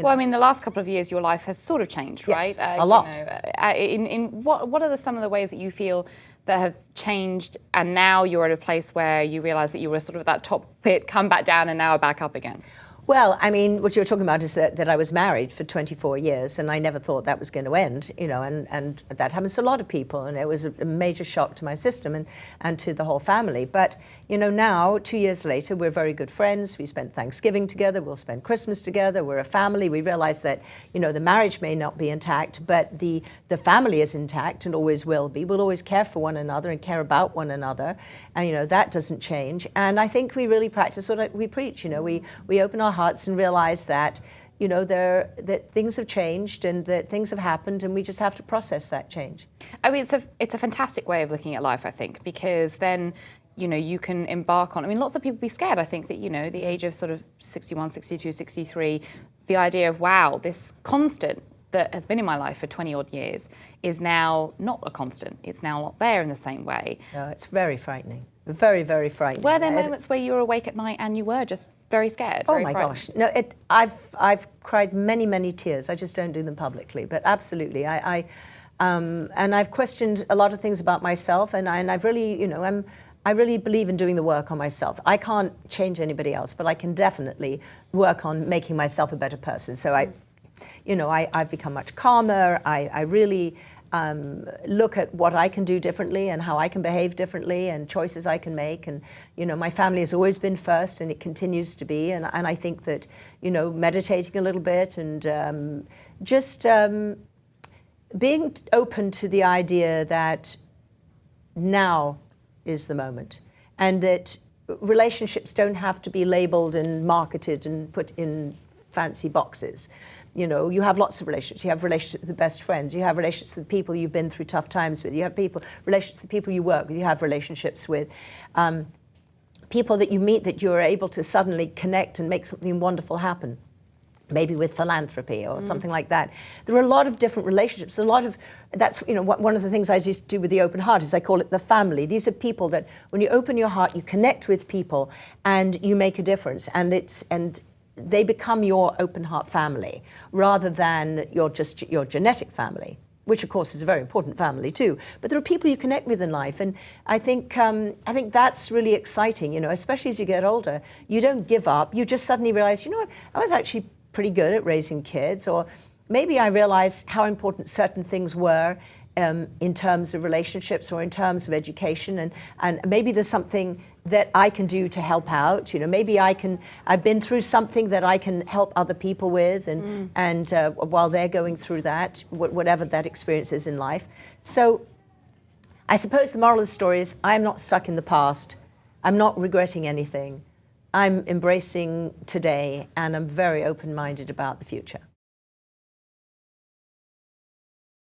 Well, I mean, the last couple of years, your life has sort of changed, right? Yes, a lot. What are some of the ways that you feel that have changed, and now you're at a place where you realise that you were sort of at that top pit, come back down, and now are back up again? Well, I mean, what you're talking about is that I was married for 24 years, and I never thought that was going to end, and that happens to a lot of people, and it was a major shock to my system and to the whole family. But, now, 2 years later, we're very good friends. We spent Thanksgiving together. We'll spend Christmas together. We're a family. We realize that, the marriage may not be intact, but the family is intact and always will be. We'll always care for one another and care about one another, and, that doesn't change. And I think we really practice what we preach. We open our hearts and realize that that things have changed and that things have happened, and we just have to process that change. I mean, it's a fantastic way of looking at life, I think, because then you can embark on, I mean, lots of people be scared. I think that the age of sort of 61, 62, 63, the idea of, wow, this constant that has been in my life for 20 odd years is now not a constant. It's now not there in the same way. No, it's very frightening. Very, very frightening. Were there moments where you were awake at night and you were just very scared? Oh my gosh! No, I've cried many, many tears. I just don't do them publicly, but absolutely, and I've questioned a lot of things about myself, and I've really, I really believe in doing the work on myself. I can't change anybody else, but I can definitely work on making myself a better person. So I've become much calmer. I really look at what I can do differently and how I can behave differently and choices I can make. And, my family has always been first, and it continues to be. And I think that, meditating a little bit and just being open to the idea that now is the moment, and that relationships don't have to be labeled and marketed and put in fancy boxes. You have lots of relationships. You have relationships with best friends. You have relationships with people you've been through tough times with. You have relationships with people you work with. You have relationships with people that you meet that you're able to suddenly connect and make something wonderful happen. Maybe with philanthropy or something like that. There are a lot of different relationships. That's one of the things I used to do with the open heart is I call it the family. These are people that when you open your heart, you connect with people and you make a difference, and they become your open heart family rather than your genetic family, which of course is a very important family too. But there are people you connect with in life, and I think that's really exciting. Especially as you get older, you don't give up. You just suddenly realize, what, I was actually pretty good at raising kids, or maybe I realized how important certain things were in terms of relationships or in terms of education, and maybe there's something that I can do to help out. Maybe I've been through something that I can help other people with, and while they're going through that, whatever that experience is in life. So I suppose the moral of the story is I'm not stuck in the past. I'm not regretting anything. I'm embracing today, and I'm very open-minded about the future.